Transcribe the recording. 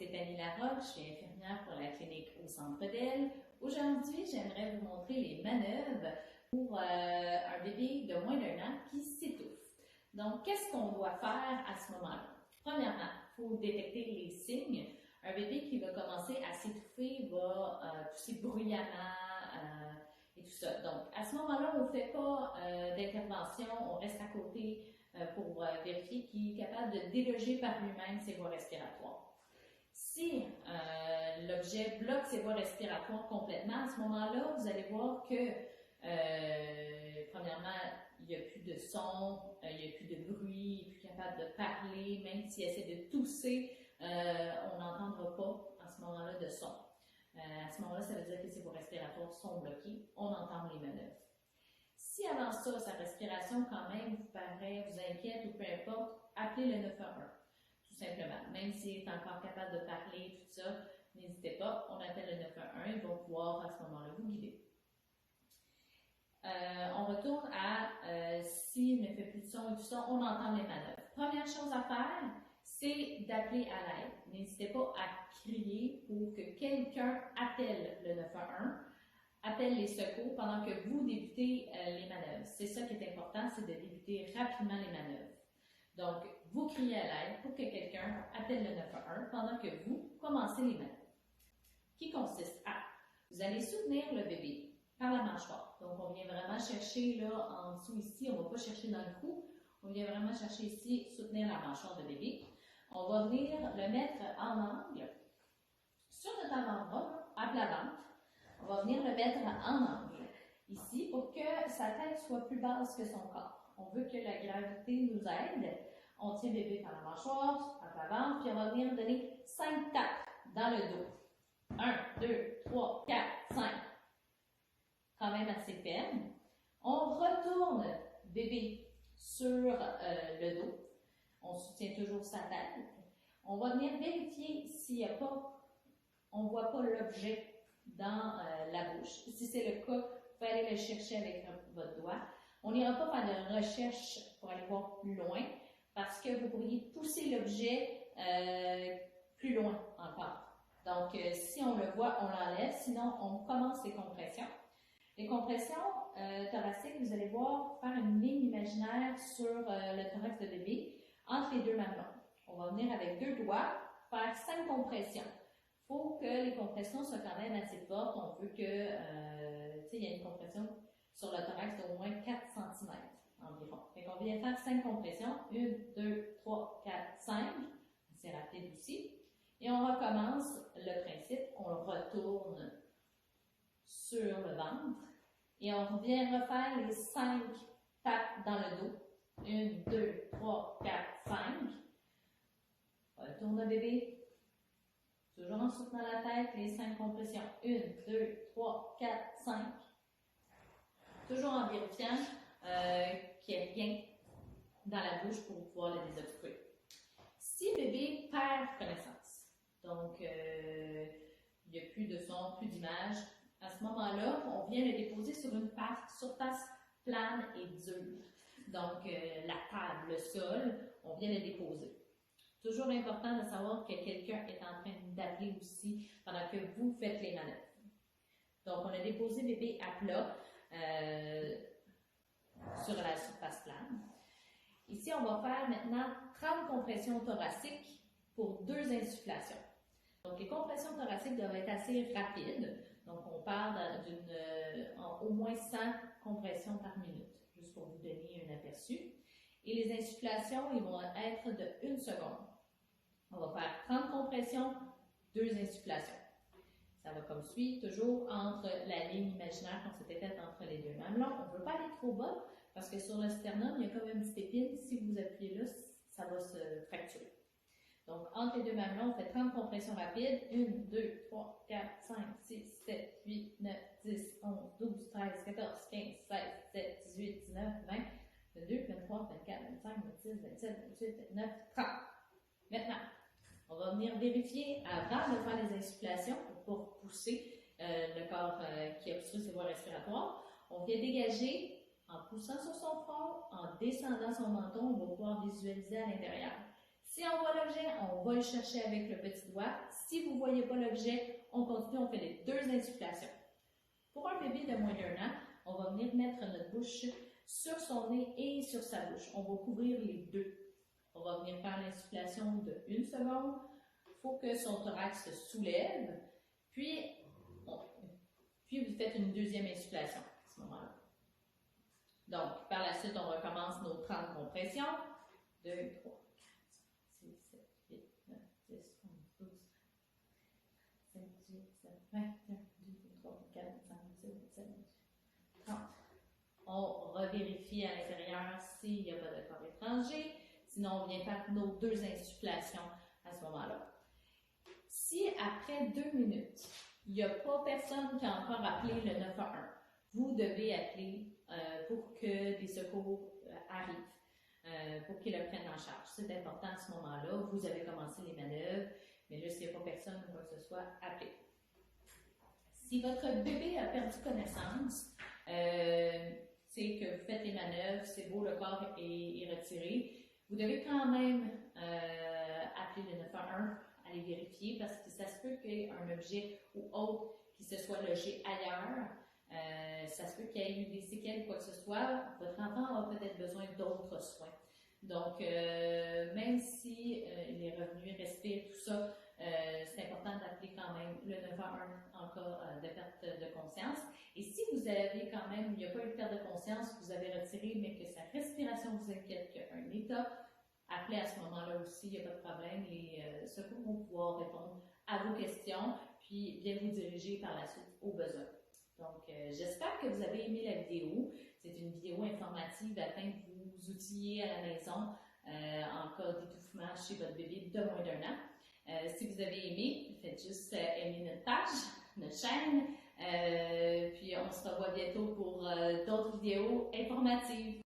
Stéphanie Larocque, je suis infirmière pour la clinique au Centre d'Elle. Aujourd'hui, j'aimerais vous montrer les manœuvres pour un bébé de moins d'1 an qui s'étouffe. Donc, qu'est-ce qu'on doit faire à ce moment-là? Premièrement, il faut détecter les signes. Un bébé qui va commencer à s'étouffer va tousser bruyamment et tout ça. Donc, à ce moment-là, on ne fait pas d'intervention, on reste à côté pour vérifier qu'il est capable de déloger par lui-même ses voies respiratoires. Si l'objet bloque ses voies respiratoires complètement, à ce moment-là, vous allez voir que, premièrement, il n'y a plus de son, il n'y a plus de bruit, il n'est plus capable de parler, même s'il essaie de tousser, on n'entendra pas à ce moment-là de son. À ce moment-là, ça veut dire que ses voies respiratoires sont bloquées, on entend les manœuvres. Si avant ça, sa respiration quand même vous paraît, vous inquiète ou peu importe, appelez le 911, tout simplement. Même s'il est encore capable de parler, tout ça, n'hésitez pas, on appelle le 911, ils vont pouvoir à ce moment-là vous guider. On retourne à s'il ne fait plus de son et tout ça, on entend les manœuvres. Première chose à faire, c'est d'appeler à l'aide. N'hésitez pas à crier pour que quelqu'un appelle le 911, appelle les secours pendant que vous débutez les manœuvres. C'est ça qui est important, c'est de débuter rapidement les manœuvres. Donc, vous criez à l'aide pour que quelqu'un appelle le 911 pendant que vous commencez les manœuvres. Qui consiste à, vous allez soutenir le bébé par la mâchoire. Donc, on vient vraiment chercher là en dessous ici, on ne va pas chercher dans le cou, on vient vraiment chercher ici, soutenir la mâchoire de bébé. On va venir le mettre en angle sur notre avant-bras, à plat ventre. On va venir le mettre en angle ici pour que sa tête soit plus basse que son corps. On veut que la gravité nous aide. On tient bébé par la mâchoire, à plat ventre, puis on va venir donner 5 tapes dans le dos. 1, 2, 3, 4, 5. Quand même assez ferme. On retourne bébé sur le dos. On soutient toujours sa tête. On va venir vérifier s'il n'y a pas, on ne voit pas l'objet dans la bouche. Si c'est le cas, vous pouvez aller le chercher avec votre doigt. On n'ira pas faire de recherche pour aller voir plus loin parce que vous pourriez pousser l'objet plus loin encore. Donc, si on le voit, on l'enlève. Sinon, on commence les compressions. Les compressions thoraciques, vous allez voir faire une ligne imaginaire sur le thorax de bébé entre les deux mamelons. On va venir avec 2 doigts faire 5 compressions. Il faut que les compressions soient quand même assez fortes. On veut que, il y a une compression sur le thorax d'au moins 4 cm environ. Fait qu'on vient faire 5 compressions. 1, 2, 3, 4, 5. C'est rapide aussi. Et on recommence le principe. On le retourne sur le ventre. Et on vient refaire les 5 tapes dans le dos. 1, 2, 3, 4, 5. Retourne le bébé. Toujours en soutenant la tête, les 5 compressions. 1, 2, 3, 4, 5. Toujours en vérifiant qu'il n'y ait rien dans la bouche pour pouvoir le désobstruer. Si le bébé perd connaissance, donc il n'y a plus de son, plus d'image, à ce moment-là, on vient le déposer sur une surface plane et dure. Donc, la table, le sol, on vient le déposer. Toujours important de savoir que quelqu'un est en train d'appeler aussi pendant que vous faites les manœuvres. Donc, on a déposé bébé à plat sur la surface plane. Ici, on va faire maintenant 30 compressions thoraciques pour 2 insufflations. Donc, les compressions thoraciques doivent être assez rapides. Donc, on parle au moins 100 compressions par minute, juste pour vous donner un aperçu. Et les insufflations, ils vont être de 1 seconde. On va faire 30 compressions, 2 insufflations. Ça va comme suit, toujours entre la ligne imaginaire qu'on s'était faite entre les deux mamelons. On ne veut pas aller trop bas, parce que sur le sternum, il y a comme une petite épine. Si vous appuyez là, ça va se fracturer. Donc, entre les deux mamelons, on fait 30 compressions rapides. 1, 2, 3, 4, 5, 6, 7, 8, 9, 10, 11, 12, 13, 14, 15, 16, 17, 18, 19, 20, 22, 23, 24, 25, 26, 27, 28, 29, 30. Maintenant, on va venir vérifier avant de faire les insufflations pour pousser le corps qui obstrue ses voies respiratoires. On vient dégager en poussant sur son front, en descendant son menton, on va pouvoir visualiser à l'intérieur. Si on voit l'objet, on va le chercher avec le petit doigt. Si vous ne voyez pas l'objet, on continue, on fait les 2 insufflations. Pour un bébé de moins d'1 an, on va venir mettre notre bouche sur son nez et sur sa bouche. On va couvrir les 2. On va venir faire l'insufflation de 1 seconde. Il faut que son thorax se soulève. Puis vous faites une 2e insufflation à ce moment-là. Donc, par la suite, on recommence nos 30 compressions. 2, 3, 4, 5, 6, 7, 8, 9, 10, 11, 12, 13, 15, 16, 17, 20, 21, 22, 23, 24, 25, 26, 27, 28, 30. On revérifie à l'intérieur s'il n'y a pas de corps étranger. Sinon, on vient faire nos 2 insufflations à ce moment-là. Si après 2 minutes, il n'y a pas personne qui a encore appelé le 911, vous devez appeler pour que des secours arrivent, pour qu'ils le prennent en charge. C'est important à ce moment-là. Vous avez commencé les manœuvres, mais là, s'il n'y a pas personne ou quoi que ce soit, appelez. Si votre bébé a perdu connaissance, c'est que vous faites les manœuvres, c'est beau, le corps est retiré. Vous devez quand même appeler le 911, aller vérifier, parce que ça se peut qu'il y ait un objet ou autre qui se soit logé ailleurs. Ça se peut qu'il y ait eu des séquelles ou quoi que ce soit. Votre enfant a peut-être besoin d'autres soins. Donc, même si il est revenu, respire, tout ça, c'est important d'appeler quand même le 911 en cas de perte de conscience. Et si vous avez quand même, il n'y a pas eu de perte de conscience, vous avez retiré, mais que sa respiration vous inquiète, qu'il y a un état, appelez à ce moment-là aussi, il n'y a pas de problème. Les secours vont pouvoir répondre à vos questions, puis bien vous diriger par la suite aux besoins. Donc, j'espère que vous avez aimé la vidéo. C'est une vidéo informative afin de vous outiller à la maison en cas d'étouffement chez votre bébé de moins d'1 an. Si vous avez aimé, faites juste aimer notre page, notre chaîne. Puis on se revoit bientôt pour d'autres vidéos informatives.